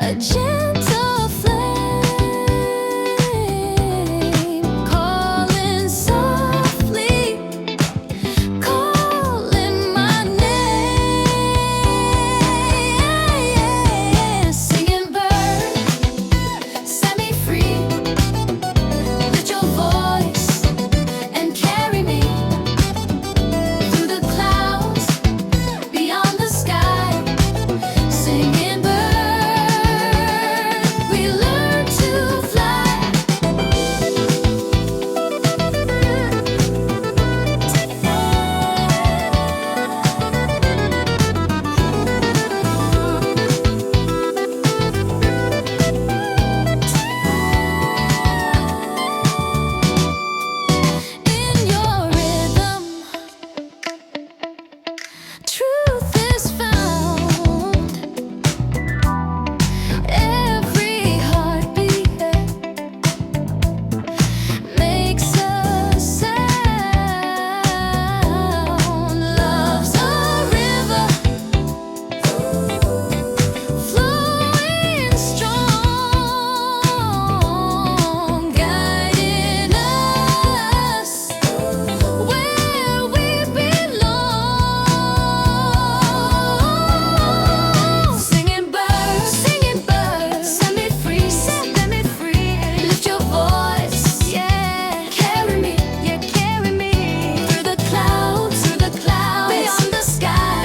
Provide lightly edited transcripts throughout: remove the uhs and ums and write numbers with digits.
A gentle flame calling softly, calling my name. Singing bird, set me free. Lift your voice and carry me through the clouds, beyond the sky. Singing bird, we learn to fly. In your rhythm, truth is found. Every heartbeat makes a sound. Love's a river flowing strong, guiding us where we belong. Singing bird, set me free, set me free. Lift your voice, yeah, carry me through the clouds, beyond the sky,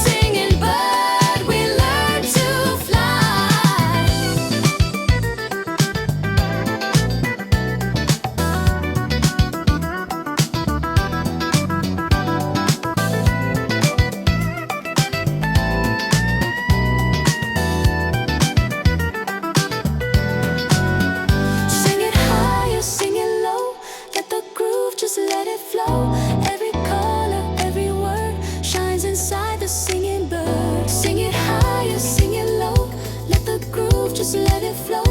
Singing bird, we learn to fly. Sing it higher, sing it low. Let the groove, just let it flow. Every color, every word shines inside the singing bird. Sing it higher, sing it low. Let the groove, just let it flow.